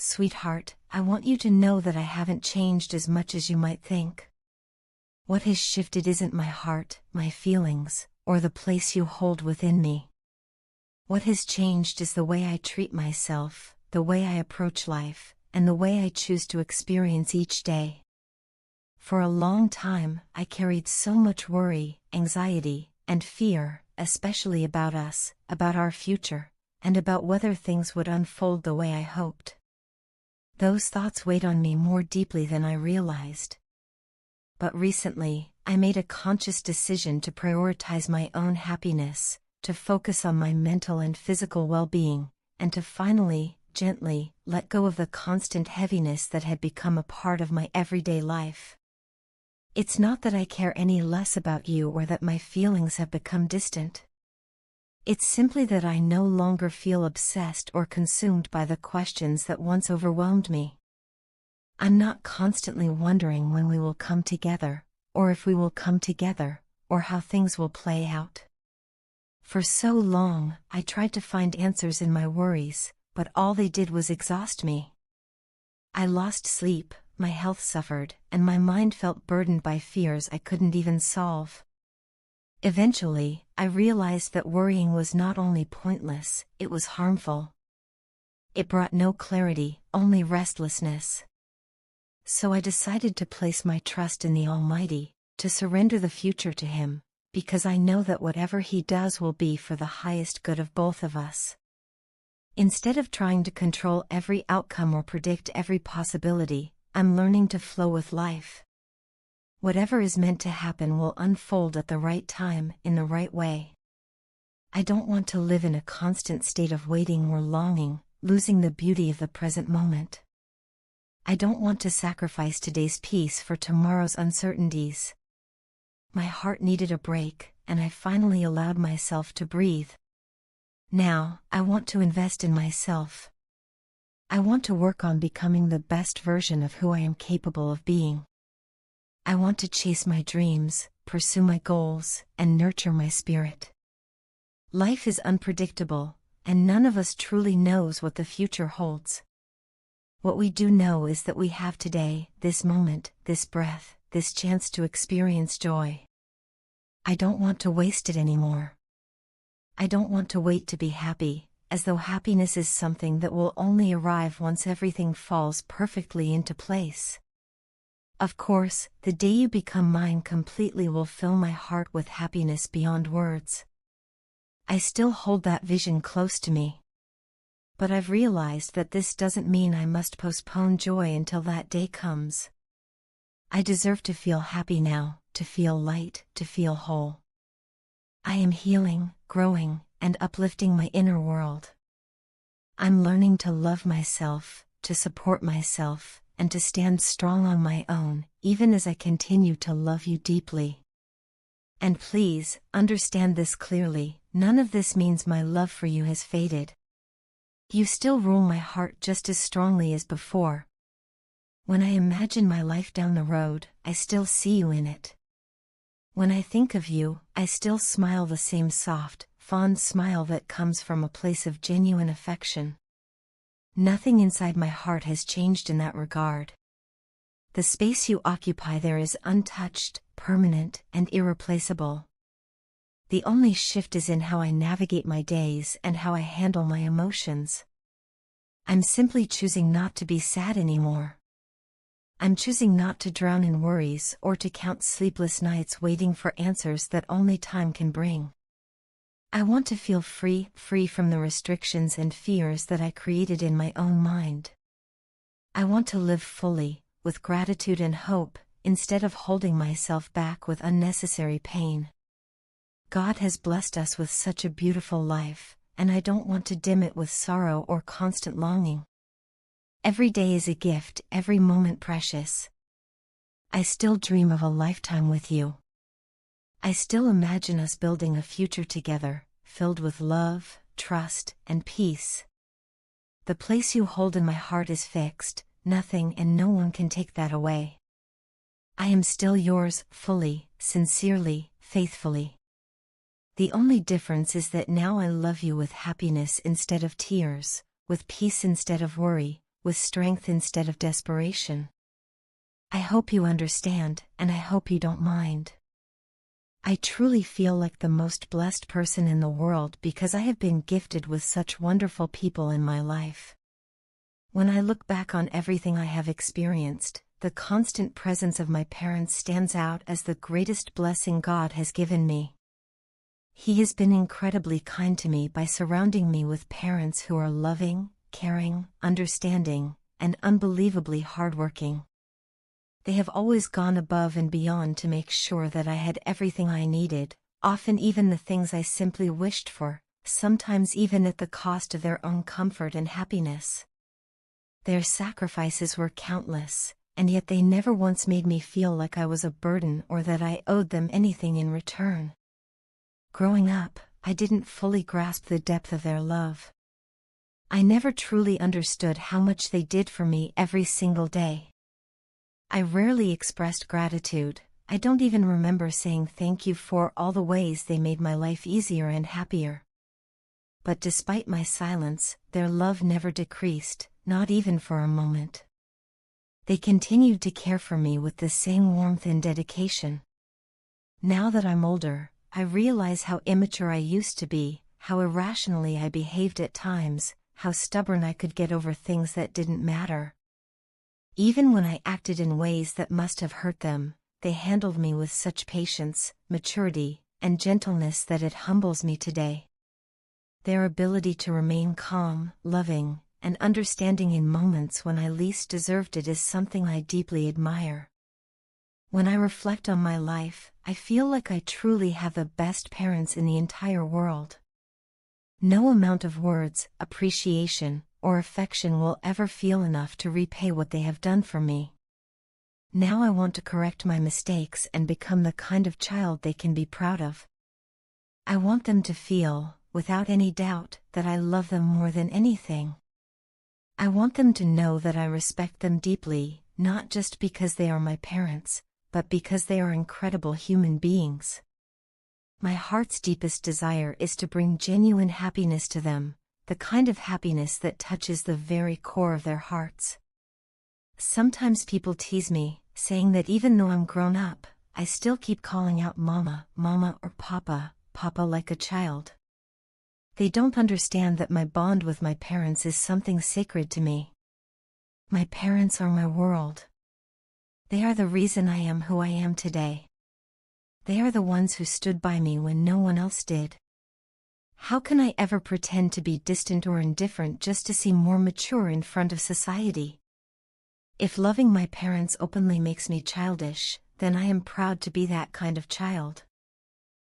Sweetheart, I want you to know that I haven't changed as much as you might think. What has shifted isn't my heart, my feelings, or the place you hold within me. What has changed is the way I treat myself, the way I approach life, and the way I choose to experience each day. For a long time, I carried so much worry, anxiety, and fear, especially about us, about our future, and about whether things would unfold the way I hoped. Those thoughts weighed on me more deeply than I realized. But recently, I made a conscious decision to prioritize my own happiness, to focus on my mental and physical well-being, and to finally, gently, let go of the constant heaviness that had become a part of my everyday life. It's not that I care any less about you or that my feelings have become distant. It's simply that I no longer feel obsessed or consumed by the questions that once overwhelmed me. I'm not constantly wondering when we will come together, or if we will come together, or how things will play out. For so long, I tried to find answers in my worries, but all they did was exhaust me. I lost sleep, my health suffered, and my mind felt burdened by fears I couldn't even solve. Eventually, I realized that worrying was not only pointless, it was harmful. It brought no clarity, only restlessness. So I decided to place my trust in the Almighty, to surrender the future to Him, because I know that whatever He does will be for the highest good of both of us. Instead of trying to control every outcome or predict every possibility, I'm learning to flow with life. Whatever is meant to happen will unfold at the right time, in the right way. I don't want to live in a constant state of waiting or longing, losing the beauty of the present moment. I don't want to sacrifice today's peace for tomorrow's uncertainties. My heart needed a break, and I finally allowed myself to breathe. Now, I want to invest in myself. I want to work on becoming the best version of who I am capable of being. I want to chase my dreams, pursue my goals, and nurture my spirit. Life is unpredictable, and none of us truly knows what the future holds. What we do know is that we have today, this moment, this breath, this chance to experience joy. I don't want to waste it anymore. I don't want to wait to be happy, as though happiness is something that will only arrive once everything falls perfectly into place. Of course, the day you become mine completely will fill my heart with happiness beyond words. I still hold that vision close to me. But I've realized that this doesn't mean I must postpone joy until that day comes. I deserve to feel happy now, to feel light, to feel whole. I am healing, growing, and uplifting my inner world. I'm learning to love myself, to support myself, and to stand strong on my own, even as I continue to love you deeply. And please, understand this clearly, none of this means my love for you has faded. You still rule my heart just as strongly as before. When I imagine my life down the road, I still see you in it. When I think of you, I still smile the same soft, fond smile that comes from a place of genuine affection. Nothing inside my heart has changed in that regard. The space you occupy there is untouched, permanent, and irreplaceable. The only shift is in how I navigate my days and how I handle my emotions. I'm simply choosing not to be sad anymore. I'm choosing not to drown in worries or to count sleepless nights waiting for answers that only time can bring. I want to feel free from the restrictions and fears that I created in my own mind. I want to live fully, with gratitude and hope, instead of holding myself back with unnecessary pain. God has blessed us with such a beautiful life, and I don't want to dim it with sorrow or constant longing. Every day is a gift, every moment precious. I still dream of a lifetime with you. I still imagine us building a future together, filled with love, trust, and peace. The place you hold in my heart is fixed, nothing and no one can take that away. I am still yours, fully, sincerely, faithfully. The only difference is that now I love you with happiness instead of tears, with peace instead of worry, with strength instead of desperation. I hope you understand, and I hope you don't mind. I truly feel like the most blessed person in the world because I have been gifted with such wonderful people in my life. When I look back on everything I have experienced, the constant presence of my parents stands out as the greatest blessing God has given me. He has been incredibly kind to me by surrounding me with parents who are loving, caring, understanding, and unbelievably hardworking. They have always gone above and beyond to make sure that I had everything I needed, often even the things I simply wished for, sometimes even at the cost of their own comfort and happiness. Their sacrifices were countless, and yet they never once made me feel like I was a burden or that I owed them anything in return. Growing up, I didn't fully grasp the depth of their love. I never truly understood how much they did for me every single day. I rarely expressed gratitude. I don't even remember saying thank you for all the ways they made my life easier and happier. But despite my silence, their love never decreased, not even for a moment. They continued to care for me with the same warmth and dedication. Now that I'm older, I realize how immature I used to be, how irrationally I behaved at times, how stubborn I could get over things that didn't matter. Even when I acted in ways that must have hurt them, they handled me with such patience, maturity, and gentleness that it humbles me today. Their ability to remain calm, loving, and understanding in moments when I least deserved it is something I deeply admire. When I reflect on my life, I feel like I truly have the best parents in the entire world. No amount of words, appreciation, or affection will ever feel enough to repay what they have done for me. Now I want to correct my mistakes and become the kind of child they can be proud of. I want them to feel, without any doubt, that I love them more than anything. I want them to know that I respect them deeply, not just because they are my parents, but because they are incredible human beings. My heart's deepest desire is to bring genuine happiness to them, the kind of happiness that touches the very core of their hearts. Sometimes people tease me, saying that even though I'm grown up, I still keep calling out mama, mama or papa, papa like a child. They don't understand that my bond with my parents is something sacred to me. My parents are my world. They are the reason I am who I am today. They are the ones who stood by me when no one else did. How can I ever pretend to be distant or indifferent just to seem more mature in front of society? If loving my parents openly makes me childish, then I am proud to be that kind of child.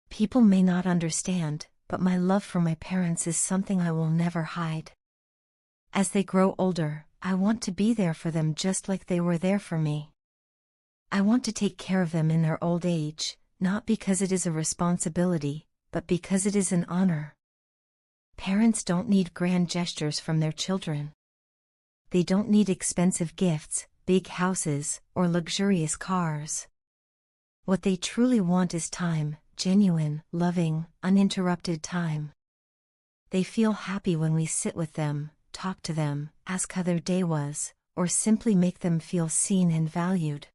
People may not understand, but my love for my parents is something I will never hide. As they grow older, I want to be there for them just like they were there for me. I want to take care of them in their old age, not because it is a responsibility, but because it is an honor. Parents don't need grand gestures from their children. They don't need expensive gifts, big houses, or luxurious cars. What they truly want is time, genuine, loving, uninterrupted time. They feel happy when we sit with them, talk to them, ask how their day was, or simply make them feel seen and valued.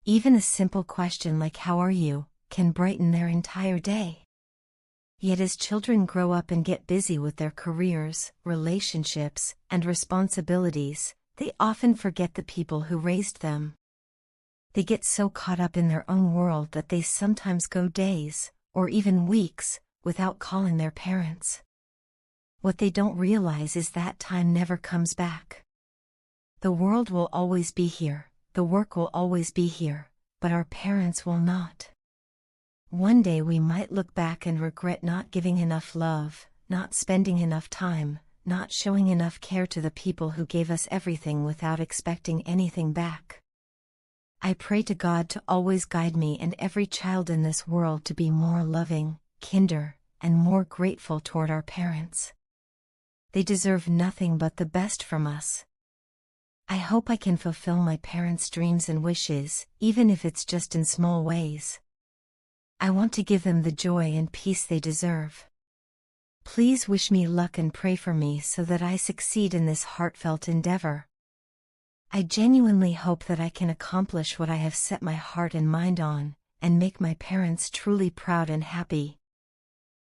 Even a simple question like "How are you?" can brighten their entire day. Yet as children grow up and get busy with their careers, relationships, and responsibilities, they often forget the people who raised them. They get so caught up in their own world that they sometimes go days, or even weeks, without calling their parents. What they don't realize is that time never comes back. The world will always be here, the work will always be here, but our parents will not. One day we might look back and regret not giving enough love, not spending enough time, not showing enough care to the people who gave us everything without expecting anything back. I pray to God to always guide me and every child in this world to be more loving, kinder, and more grateful toward our parents. They deserve nothing but the best from us. I hope I can fulfill my parents' dreams and wishes, even if it's just in small ways. I want to give them the joy and peace they deserve. Please wish me luck and pray for me so that I succeed in this heartfelt endeavor. I genuinely hope that I can accomplish what I have set my heart and mind on, and make my parents truly proud and happy.